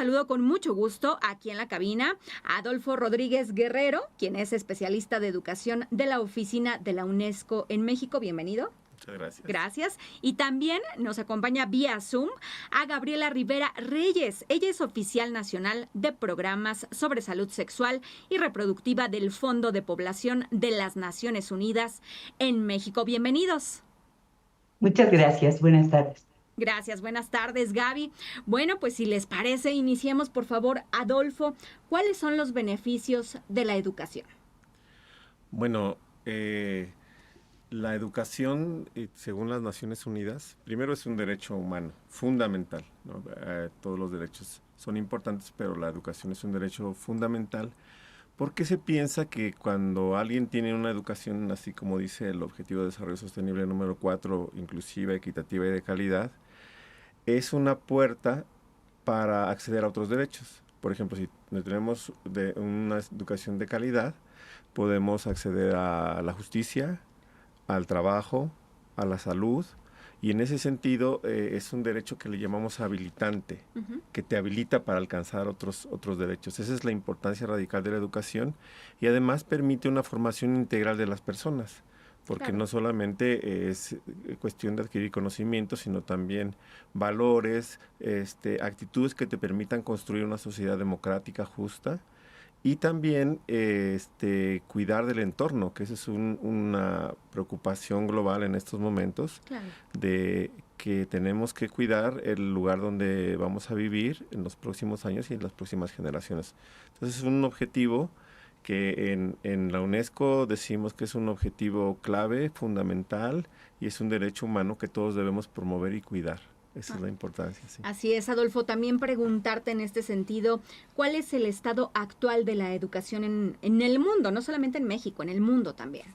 Saludo con mucho gusto aquí en la cabina a Adolfo Rodríguez Guerrero, quien es especialista de educación de la Oficina de la UNESCO en México. Bienvenido. Muchas gracias. Gracias. Y también nos acompaña vía Zoom a Gabriela Rivera Reyes. Ella es oficial nacional de programas sobre salud sexual y reproductiva del Fondo de Población de las Naciones Unidas en México. Bienvenidos. Muchas gracias. Buenas tardes. Gracias, buenas tardes, Gaby. Bueno, pues si les parece, iniciemos por favor, Adolfo. ¿Cuáles son los beneficios de la educación? Bueno, la educación, según las Naciones Unidas, primero es un derecho humano, fundamental, ¿no? Todos los derechos son importantes, pero la educación es un derecho fundamental porque se piensa que cuando alguien tiene una educación, así como dice el Objetivo de Desarrollo Sostenible número 4, inclusiva, equitativa y de calidad, es una puerta para acceder a otros derechos. Por ejemplo, si tenemos una educación de calidad, podemos acceder a la justicia, al trabajo, a la salud, y en ese sentido es un derecho que le llamamos habilitante, que te habilita para alcanzar otros derechos. Esa es la importancia radical de la educación y además permite una formación integral de las personas, porque Claro. no solamente es cuestión de adquirir conocimientos, sino también valores, actitudes que te permitan construir una sociedad democrática, justa, y también cuidar del entorno, que esa es una preocupación global en estos momentos, Claro. de que tenemos que cuidar el lugar donde vamos a vivir en los próximos años y en las próximas generaciones. Entonces es un objetivo que en la UNESCO decimos que es un objetivo clave, fundamental, y es un derecho humano que todos debemos promover y cuidar. Esa es la importancia, sí. Así es, Adolfo. También preguntarte en este sentido, ¿cuál es el estado actual de la educación en el mundo? No solamente en México, en el mundo también.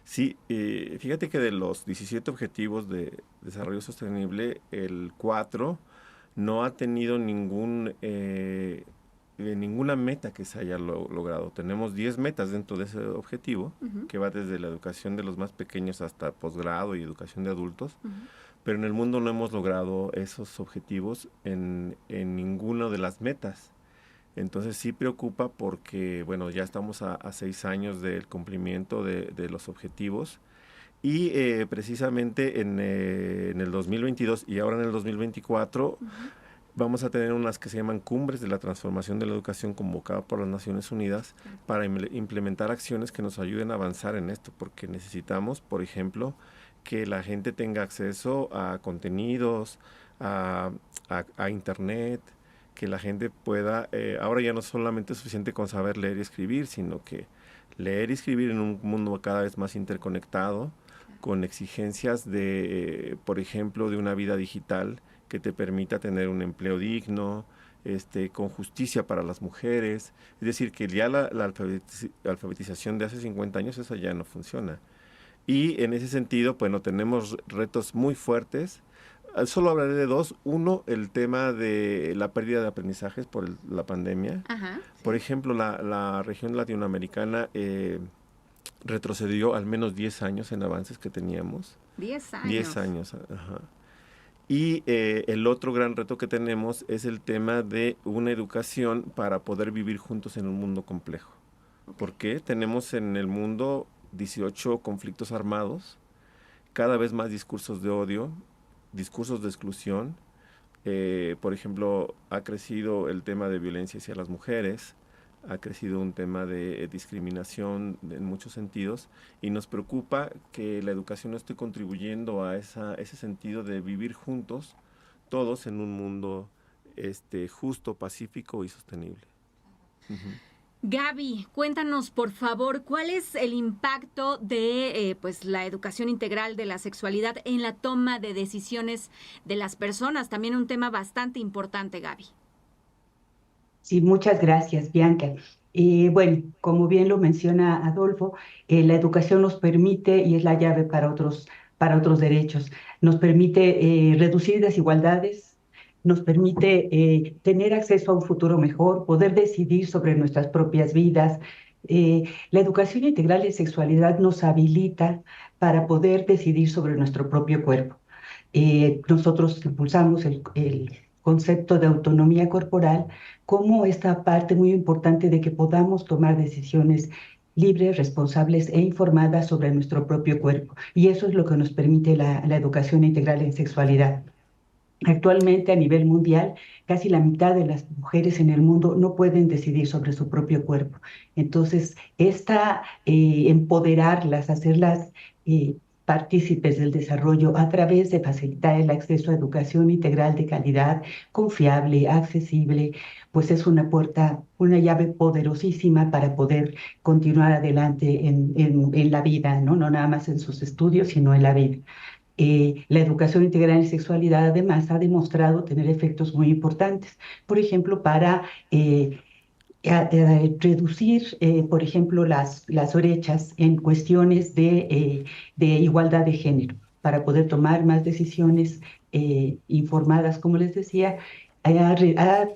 Sí, fíjate que de los 17 objetivos de desarrollo sostenible, el 4 no ha tenido ninguna meta que se haya logrado. Tenemos 10 metas dentro de ese objetivo, que va desde la educación de los más pequeños hasta posgrado y educación de adultos, pero en el mundo no hemos logrado esos objetivos en ninguna de las metas. Entonces sí preocupa porque, bueno, ya estamos a 6 años del cumplimiento de los objetivos y precisamente en el 2022 y ahora en el 2024 vamos a tener unas que se llaman cumbres de la transformación de la educación convocada por las Naciones Unidas para implementar acciones que nos ayuden a avanzar en esto, porque necesitamos, por ejemplo, que la gente tenga acceso a contenidos, a internet, que la gente pueda, ahora ya no solamente es suficiente con saber leer y escribir, sino que leer y escribir en un mundo cada vez más interconectado, con exigencias de, por ejemplo, de una vida digital que te permita tener un empleo digno, con justicia para las mujeres. Es decir, que ya la alfabetización de hace 50 años, esa ya no funciona. Y en ese sentido, bueno, tenemos retos muy fuertes. Solo hablaré de dos. Uno, el tema de la pérdida de aprendizajes por la pandemia. Ajá, sí. Por ejemplo, la región latinoamericana retrocedió al menos 10 años en avances que teníamos. 10 años. 10 años, ajá. Y el otro gran reto que tenemos es el tema de una educación para poder vivir juntos en un mundo complejo. Porque tenemos en el mundo 18 conflictos armados, cada vez más discursos de odio, discursos de exclusión. Por ejemplo, ha crecido el tema de violencia hacia las mujeres, ha crecido un tema de discriminación en muchos sentidos y nos preocupa que la educación no esté contribuyendo a ese sentido de vivir juntos, todos en un mundo justo, pacífico y sostenible. Gaby, cuéntanos por favor, ¿cuál es el impacto de pues la educación integral de la sexualidad en la toma de decisiones de las personas? También un tema bastante importante, Gaby. Sí, muchas gracias, Bianca. Bueno, como bien lo menciona Adolfo, la educación nos permite, y es la llave para otros derechos, nos permite reducir desigualdades, nos permite tener acceso a un futuro mejor, poder decidir sobre nuestras propias vidas. La educación integral de sexualidad nos habilita para poder decidir sobre nuestro propio cuerpo. Nosotros impulsamos concepto de autonomía corporal como esta parte muy importante de que podamos tomar decisiones libres, responsables e informadas sobre nuestro propio cuerpo. Y eso es lo que nos permite la educación integral en sexualidad. Actualmente, a nivel mundial, casi la mitad de las mujeres en el mundo no pueden decidir sobre su propio cuerpo. Entonces, empoderarlas, hacerlas partícipes del desarrollo a través de facilitar el acceso a educación integral de calidad, confiable, accesible, pues es una puerta, una llave poderosísima para poder continuar adelante en la vida, ¿no? No nada más en sus estudios, sino en la vida. La educación integral en sexualidad además ha demostrado tener efectos muy importantes, por ejemplo, para reducir, por ejemplo, las brechas en cuestiones de igualdad de género, para poder tomar más decisiones informadas, como les decía.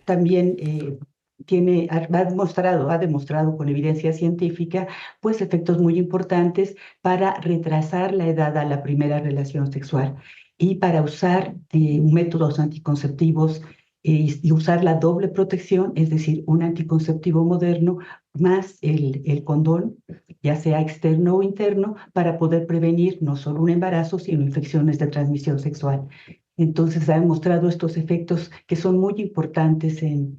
También ha demostrado con evidencia científica, pues efectos muy importantes para retrasar la edad a la primera relación sexual y para usar métodos anticonceptivos y usar la doble protección, es decir, un anticonceptivo moderno más el condón, ya sea externo o interno, para poder prevenir no solo un embarazo, sino infecciones de transmisión sexual. Entonces, ha demostrado estos efectos que son muy importantes en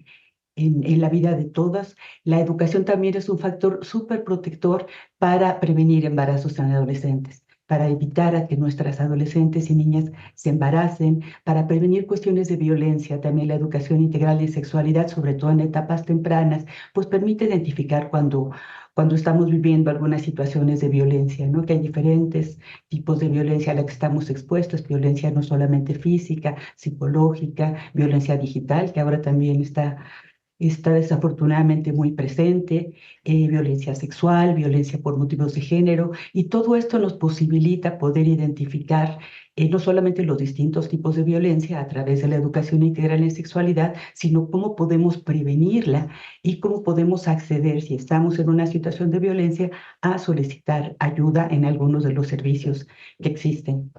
la vida de todas. La educación también es un factor súper protector para prevenir embarazos en adolescentes, para evitar a que nuestras adolescentes y niñas se embaracen, para prevenir cuestiones de violencia. También la educación integral de sexualidad, sobre todo en etapas tempranas, pues permite identificar cuando estamos viviendo algunas situaciones de violencia, ¿no? Que hay diferentes tipos de violencia a la que estamos expuestos, violencia no solamente física, psicológica, violencia digital, que ahora también está desafortunadamente muy presente, violencia sexual, violencia por motivos de género, y todo esto nos posibilita poder identificar no solamente los distintos tipos de violencia a través de la educación integral en sexualidad, sino cómo podemos prevenirla y cómo podemos acceder, si estamos en una situación de violencia, a solicitar ayuda en algunos de los servicios que existen.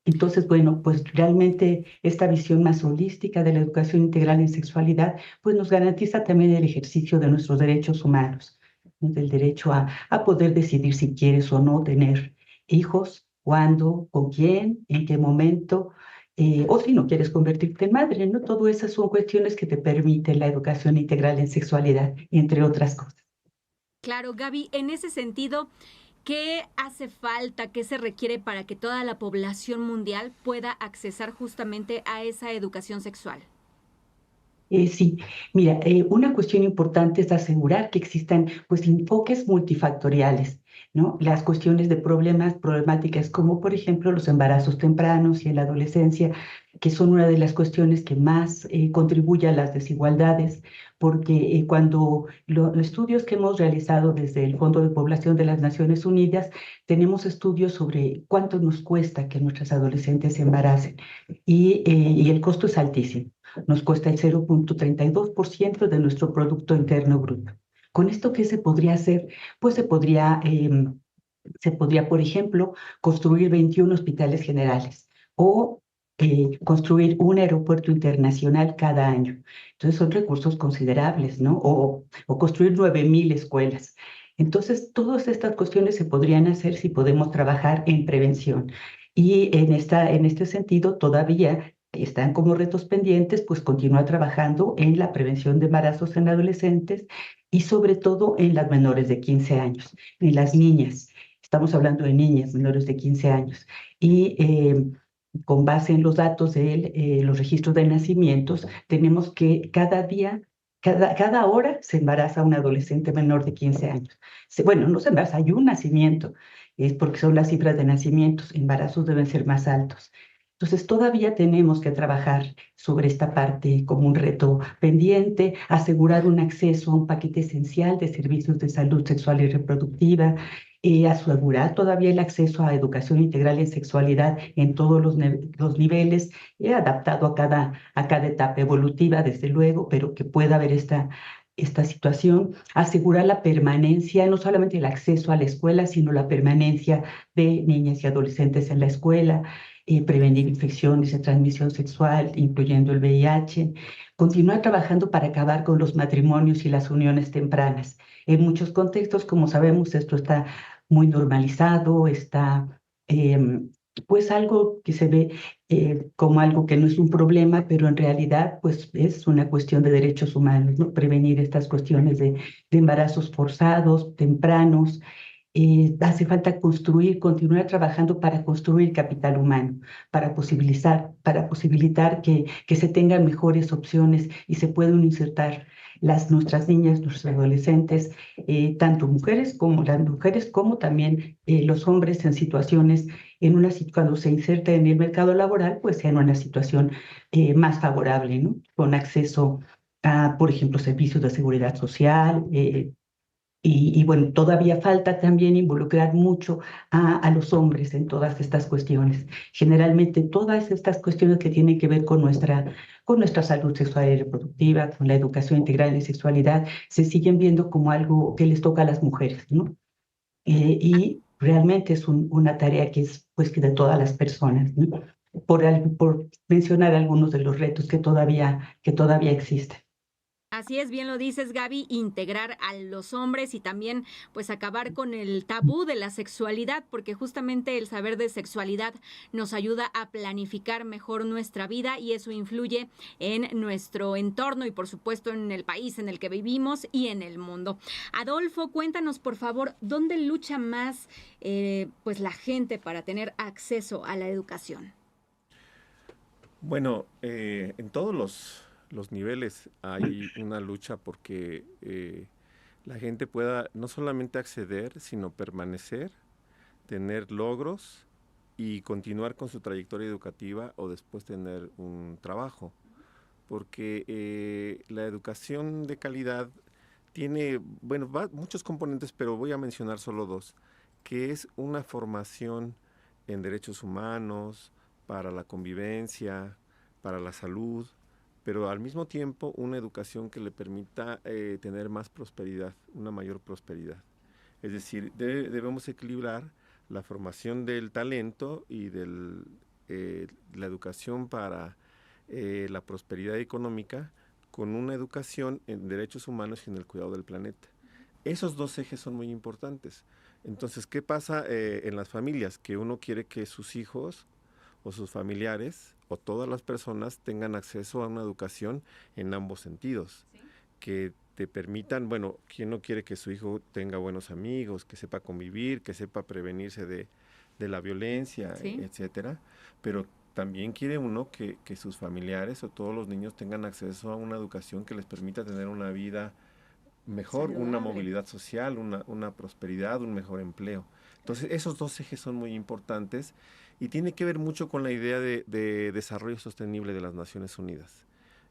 Entonces, bueno, pues realmente esta visión más holística de la educación integral en sexualidad, pues nos garantiza también el ejercicio de nuestros derechos humanos, ¿no? Del derecho a poder decidir si quieres o no tener hijos, cuándo, con quién, en qué momento, o si no quieres convertirte en madre, ¿no? Todo esas son cuestiones que te permite la educación integral en sexualidad, entre otras cosas. Claro, Gaby, en ese sentido, ¿qué hace falta, qué se requiere para que toda la población mundial pueda accesar justamente a esa educación sexual? Sí, mira, una cuestión importante es asegurar que existan pues enfoques multifactoriales, ¿no? Las cuestiones de problemáticas como por ejemplo los embarazos tempranos y en la adolescencia, que son una de las cuestiones que más contribuye a las desigualdades, porque cuando los estudios que hemos realizado desde el Fondo de Población de las Naciones Unidas, tenemos estudios sobre cuánto nos cuesta que nuestras adolescentes se embaracen y el costo es altísimo. Nos cuesta el 0,32% de nuestro Producto Interno Bruto. ¿Con esto qué se podría hacer? Pues se podría, por ejemplo, construir 21 hospitales generales o construir un aeropuerto internacional cada año. Entonces son recursos considerables, ¿no? O construir 9,000 escuelas. Entonces, todas estas cuestiones se podrían hacer si podemos trabajar en prevención. Y en este sentido, todavía están como retos pendientes, pues continuar trabajando en la prevención de embarazos en adolescentes y sobre todo en las menores de 15 años, en las niñas. Estamos hablando de niñas menores de 15 años. Y con base en los datos de los registros de nacimientos, tenemos que cada día, cada hora se embaraza un adolescente menor de 15 años. Bueno, no se embaraza, hay un nacimiento, es porque son las cifras de nacimientos, embarazos deben ser más altos. Entonces, todavía tenemos que trabajar sobre esta parte como un reto pendiente, asegurar un acceso a un paquete esencial de servicios de salud sexual y reproductiva, asegurar todavía el acceso a educación integral en sexualidad en todos los niveles, adaptado a cada etapa evolutiva, desde luego, pero que pueda haber esta situación, asegurar la permanencia, no solamente el acceso a la escuela, sino la permanencia de niñas y adolescentes en la escuela, prevenir infecciones de transmisión sexual, incluyendo el VIH, continuar trabajando para acabar con los matrimonios y las uniones tempranas. En muchos contextos, como sabemos, esto está muy normalizado, está pues algo que se ve como algo que no es un problema, pero en realidad pues es una cuestión de derechos humanos, ¿no? Prevenir estas cuestiones de embarazos forzados, tempranos. Hace falta construir, continuar trabajando para construir capital humano, para posibilitar que se tengan mejores opciones y se puedan insertar nuestras niñas, nuestros adolescentes, tanto las mujeres como también los hombres en situaciones, cuando se inserta en el mercado laboral, pues sea en una situación más favorable, ¿no? Con acceso a, por ejemplo, servicios de seguridad social, bueno, todavía falta también involucrar mucho a los hombres en todas estas cuestiones. Generalmente todas estas cuestiones que tienen que ver con nuestra salud sexual y reproductiva, con la educación integral de sexualidad, se siguen viendo como algo que les toca a las mujeres, ¿no? Y realmente es una tarea que es pues que de todas las personas, ¿no? Por mencionar algunos de los retos que todavía existen. Así es, bien lo dices, Gaby, integrar a los hombres y también pues acabar con el tabú de la sexualidad, porque justamente el saber de sexualidad nos ayuda a planificar mejor nuestra vida y eso influye en nuestro entorno y por supuesto en el país en el que vivimos y en el mundo. Adolfo, cuéntanos por favor, ¿dónde lucha más pues la gente para tener acceso a la educación? Bueno, en todos los niveles hay una lucha porque la gente pueda no solamente acceder, sino permanecer, tener logros y continuar con su trayectoria educativa o después tener un trabajo. Porque la educación de calidad tiene, bueno, muchos componentes, pero voy a mencionar solo dos, que es una formación en derechos humanos, para la convivencia, para la salud, pero al mismo tiempo una educación que le permita tener más prosperidad, una mayor prosperidad. Es decir, debemos equilibrar la formación del talento y la educación para la prosperidad económica con una educación en derechos humanos y en el cuidado del planeta. Esos dos ejes son muy importantes. Entonces, ¿qué pasa en las familias? Que uno quiere que sus hijos o sus familiares o todas las personas tengan acceso a una educación en ambos sentidos. ¿Sí? Que te permitan, bueno, ¿quién no quiere que su hijo tenga buenos amigos, que sepa convivir, que sepa prevenirse de la violencia, ¿sí? Etcétera? Pero también quiere uno que sus familiares o todos los niños tengan acceso a una educación que les permita tener una vida mejor, saludable, una movilidad social, una prosperidad, un mejor empleo. Entonces, esos dos ejes son muy importantes y tiene que ver mucho con la idea de desarrollo sostenible de las Naciones Unidas.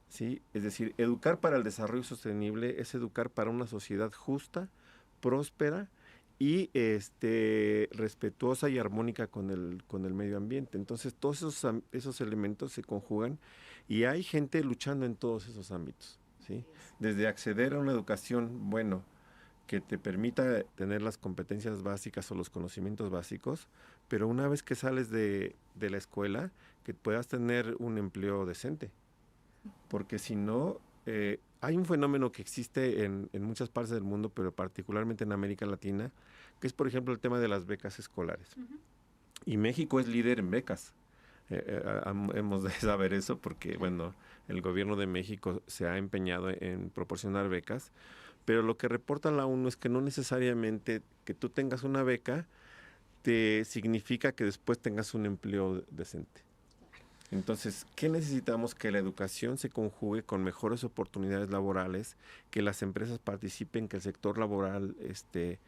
¿Sí? Es decir, educar para el desarrollo sostenible es educar para una sociedad justa, próspera y respetuosa y armónica con el medio ambiente. Entonces, todos esos elementos se conjugan y hay gente luchando en todos esos ámbitos. ¿Sí? Desde acceder a una educación, bueno, que te permita tener las competencias básicas o los conocimientos básicos, pero una vez que sales de la escuela, que puedas tener un empleo decente. Porque si no, hay un fenómeno que existe en muchas partes del mundo, pero particularmente en América Latina, que es, por ejemplo, el tema de las becas escolares. Uh-huh. Y México es líder en becas. Hemos de saber eso porque, bueno, el gobierno de México se ha empeñado en proporcionar becas, pero lo que reporta la ONU es que no necesariamente que tú tengas una beca te significa que después tengas un empleo decente. Entonces, ¿qué necesitamos? Que la educación se conjugue con mejores oportunidades laborales, que las empresas participen, que el sector laboral esté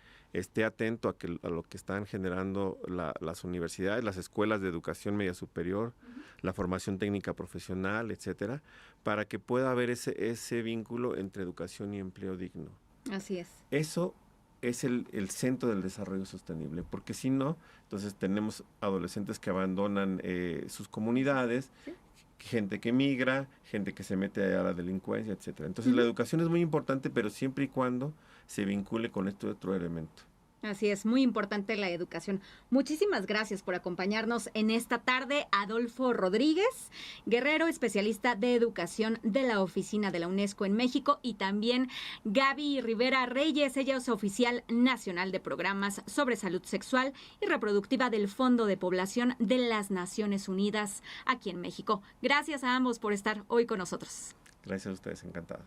atento a lo que están generando las universidades, las escuelas de educación media superior, uh-huh, la formación técnica profesional, etcétera, para que pueda haber ese vínculo entre educación y empleo digno. Así es. Eso es el centro del desarrollo sostenible, porque si no, entonces tenemos adolescentes que abandonan sus comunidades, ¿sí? Gente que migra, gente que se mete a la delincuencia, etcétera. Entonces, uh-huh, la educación es muy importante, pero siempre y cuando se vincule con este otro elemento. Así es, muy importante la educación. Muchísimas gracias por acompañarnos en esta tarde. Adolfo Rodríguez, guerrero, especialista de educación de la Oficina de la UNESCO en México, y también Gaby Rivera Reyes, ella es oficial nacional de programas sobre salud sexual y reproductiva del Fondo de Población de las Naciones Unidas aquí en México. Gracias a ambos por estar hoy con nosotros. Gracias a ustedes, encantado.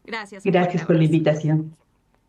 Gracias. Gracias por la invitación.